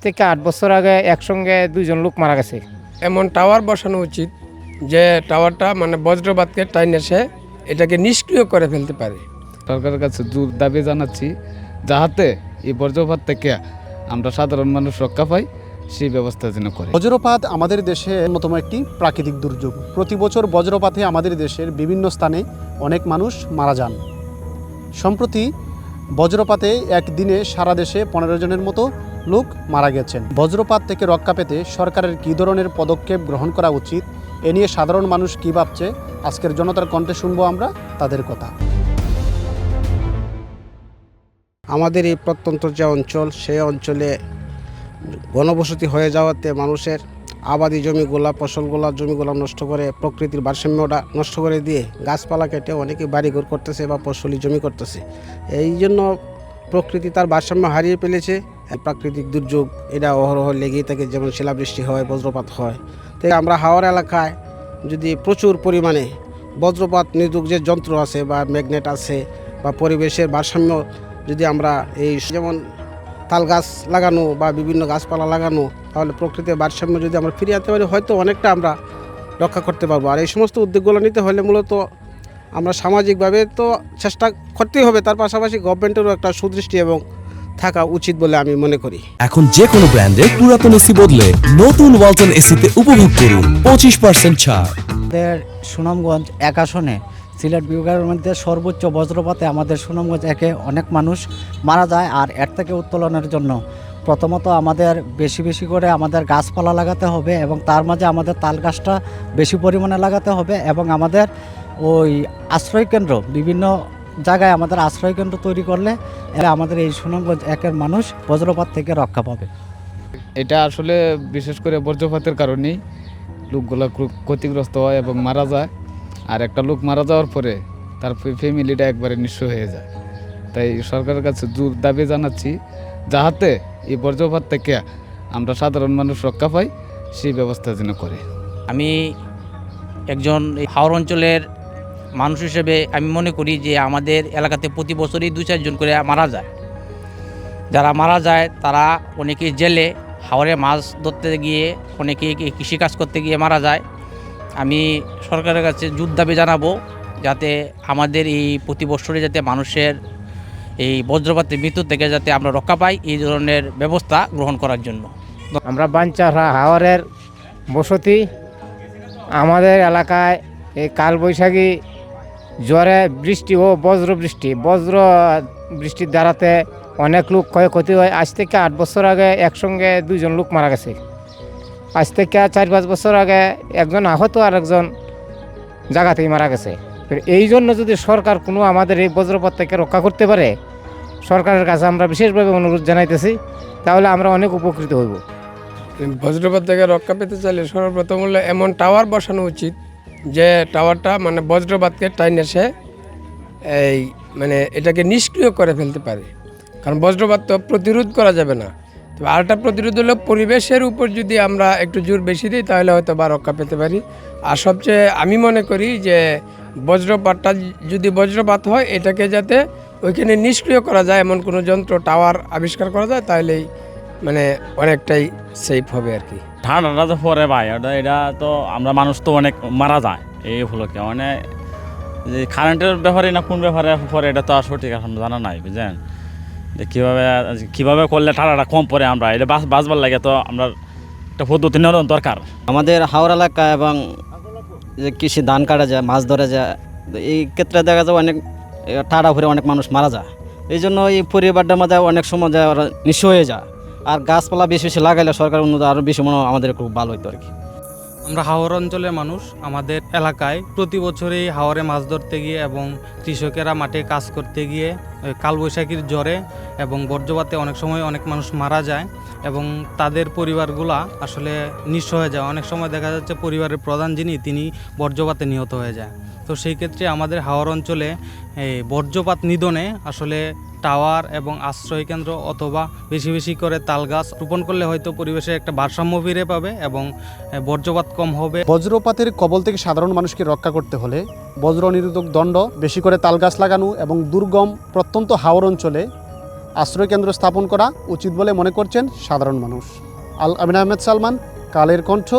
থেকে 8 বছর আগে একসঙ্গে 2জন লোক মারা গেছে। এমন টাওয়ার বসানো উচিত যে টাওয়ারটা মানে বজ্রপাতকে টাইনে এসে এটাকে নিষ্ক্রিয় করে ফেলতে পারে। সরকারের কাছে জোর দাবি জানাচ্ছি, যাহাতে এই বজ্রপাত থেকে আমরা সাধারণ মানুষ রক্ষা পাই, সেই ব্যবস্থা যেন করে। বজ্রপাত আমাদের দেশে অন্যতম একটি প্রাকৃতিক দুর্যোগ। প্রতি বছর বজ্রপাতে আমাদের দেশের বিভিন্ন স্থানে অনেক মানুষ মারা যান। সম্প্রতি বজ্রপাতে একদিনে সারা দেশে 15 জনের মতো লোক মারা গেছেন। বজ্রপাত থেকে রক্ষা পেতে সরকারের কী ধরনের পদক্ষেপ গ্রহণ করা উচিত, এ নিয়ে সাধারণ মানুষ কী ভাবছে, আজকের জনতার কণ্ঠে শুনবো আমরা তাদের কথা। আমাদের এই প্রত্যন্ত যে অঞ্চল, সেই অঞ্চলে ঘনবসতি হয়ে যাওয়াতে মানুষের আবাদি জমিগুলা, ফসলগুলা, জমিগুলা নষ্ট করে প্রকৃতির ভারসাম্যটা নষ্ট করে দিয়ে গাছপালা কেটে অনেকে বাড়িঘর করতেছে বা ফসলি জমি করতেছে। এই জন্য প্রকৃতি তার ভারসাম্য হারিয়ে ফেলেছে। প্রাকৃতিক দুর্যোগ এটা অহরহ লেগেই থাকে, যেমন শিলাবৃষ্টি হয়, বজ্রপাত হয়। তাই আমরা হাওড় এলাকায় যদি প্রচুর পরিমাণে বজ্রপাত নিরোধক যে যন্ত্র আছে বা ম্যাগনেট আছে বা পরিবেশের ভারসাম্য যদি আমরা এই যেমন তাল গাছ লাগানো বা বিভিন্ন গাছপালা লাগানো, তাহলে প্রকৃতির ভারসাম্য যদি আমরা ফিরিয়ে আনতে পারি, হয়তো অনেকটা আমরা রক্ষা করতে পারবো। আর এই সমস্ত উদ্যোগগুলো নিতে হলে মূলত আমরা সামাজিকভাবে তো চেষ্টা করতেই হবে, তার পাশাপাশি গভর্নমেন্টেরও একটা সুদৃষ্টি এবং থাকা উচিত বলে আমি মনে করি। এখন যে কোনো ব্র্যান্ডের পুরাতন এসি বদলে নতুন ওয়ালটন এসিতে উপভোগ করুন 25% ছাড়। আমাদের সুনামগঞ্জ এক আসনে সিলেট বিভাগের মধ্যে সর্বোচ্চ বজ্রপাতে আমাদের সুনামগঞ্জ একে অনেক মানুষ মারা যায়। আর এর থেকে উত্তোলনের জন্য প্রথমত আমাদের বেশি বেশি করে আমাদের গাছপালা লাগাতে হবে এবং তার মাঝে আমাদের তাল গাছটা বেশি পরিমাণে লাগাতে হবে এবং আমাদের ওই আশ্রয়কেন্দ্র বিভিন্ন জায়গায় আমাদের আশ্রয়কেন্দ্র তৈরি করলে আমাদের এই সুনামগঞ্জ একের মানুষ বজ্রপাত থেকে রক্ষা পাবে। এটা আসলে বিশেষ করে বজ্রপাতের কারণেই লোকগুলো ক্ষতিগ্রস্ত হয় এবং মারা যায়। আর একটা লোক মারা যাওয়ার পরে তার ফ্যামিলিটা একবারে নিঃস্ব হয়ে যায়। তাই সরকারের কাছে জোর দাবি জানাচ্ছি, যাহাতে এই বজ্রপাত থেকে আমরা সাধারণ মানুষ রক্ষা পাই, সেই ব্যবস্থা যেন করে। আমি একজন হাওড় অঞ্চলের মানুষ হিসেবে আমি মনে করি যে আমাদের এলাকাতে প্রতি বছরই 2-4 জন করে মারা যায়। যারা মারা যায় তারা অনেকে জেলে হাওড়ে মাছ ধরতে গিয়ে, অনেকে কৃষিকাজ করতে গিয়ে মারা যায়। আমি সরকারের কাছে জোর দাবি জানাবো যাতে আমাদের এই প্রতি বছরে যাতে মানুষের এই বজ্রপাতের মৃত্যু থেকে যাতে আমরা রক্ষা পাই, এই ধরনের ব্যবস্থা গ্রহণ করার জন্য। আমরা বাঞ্চার হাওরের বসতি। আমাদের এলাকায় এই কালবৈশাখী জ্বরে বৃষ্টি ও বজ্র বৃষ্টির দ্বারাতে অনেক লোক ক্ষয়ক্ষতি হয়। আজ থেকে 8 বছর আগে একসঙ্গে 2জন লোক মারা গেছে। আজ থেকে 4-5 বছর আগে একজন আহত আর একজন জায়গাতেই মারা গেছে। এই জন্য যদি সরকার কোনো আমাদের এই বজ্রপাত থেকে রক্ষা করতে পারে, সরকারের কাছে আমরা বিশেষভাবে অনুরোধ জানাইতেছি, তাহলে আমরা অনেক উপকৃত হইব। বজ্রপাত থেকে রক্ষা পেতে চাইলে সর্বপ্রথম হলো এমন টাওয়ার বসানো উচিত যে টাওয়ারটা মানে বজ্রপাতকে টাইনে এসে এই মানে এটাকে নিষ্ক্রিয় করে ফেলতে পারে। কারণ বজ্রপাত তো প্রতিরোধ করা যাবে না। তো আরেকটা প্রতিরোধ হলো পরিবেশের উপর যদি আমরা একটু জোর বেশি দিই, তাহলে হয়তো বা রক্ষা পেতে পারি। আর সবচেয়ে আমি মনে করি যে বজ্রপাতটা যদি বজ্রপাত হয়, এটাকে যাতে ওইখানে নিষ্ক্রিয় করা যায় এমন কোনো যন্ত্র টাওয়ার আবিষ্কার করা যায়, তাহলেই মানে অনেকটাই সেফ হবে আর কি। ঠান্ডাটা তো পরে ভাই, এটা তো আমরা মানুষ তো অনেক মারা যায় এই উপলক্ষে। মানে যে কারেন্টের ব্যাপারে না কোন ব্যাপারে পরে এটা তো আর সঠিক এখন জানা নাই, বুঝলেন? যে কীভাবে করলে ঠান্ডাটা কম পড়ে, আমরা এটা বাঁচবার লাগে তো আমরা একটা পদ্ধতি নেওয়ার দরকার। আমাদের হাওড় এলাকা এবং যে কৃষি ধান কাটা যায়, মাছ ধরা যায়, এই ক্ষেত্রে দেখা যায় অনেক ঠাড়া ভরে অনেক মানুষ মারা যায়। এই জন্য এই পরিবারটার মধ্যে অনেক সময় নিঃস্ব হয়ে যায়। আর গাছপালা বেশি বেশি লাগাইলে সরকার উন্নত আরও বেশি মনে আমাদের খুব ভালো হইতো আর কি। আমরা হাওড় অঞ্চলের মানুষ। আমাদের এলাকায় প্রতি বছরই হাওরে মাছ ধরতে গিয়ে এবং কৃষকেরা মাঠে কাজ করতে গিয়ে কালবৈশাখীর জ্বরে এবং বজ্রপাতে অনেক সময় অনেক মানুষ মারা যায় এবং তাদের পরিবারগুলা আসলে নিঃস্ব হয়ে যায়। অনেক সময় দেখা যাচ্ছে পরিবারের প্রধান যিনি তিনি বজ্রপাতে নিহত হয়ে যায়। তো সেই ক্ষেত্রে আমাদের হাওড় অঞ্চলে এই বজ্রপাত নিধনে আসলে টাওয়ার এবং আশ্রয় কেন্দ্র অথবা বেশি বেশি করে তাল গাছ রোপণ করলে হয়তো পরিবেশের একটা ভারসাম্য ফিরে পাবে এবং বজ্রপাত কম হবে। বজ্রপাতের কবল থেকে সাধারণ মানুষকে রক্ষা করতে হলে বজ্র নিরোধক দণ্ড, বেশি করে তাল গাছ লাগানো এবং দুর্গম প্রত্যন্ত হাওর অঞ্চলে আশ্রয়কেন্দ্র স্থাপন করা উচিত বলে মনে করছেন সাধারণ মানুষ। আল আমিন আহমেদ সালমান, কালের কণ্ঠ।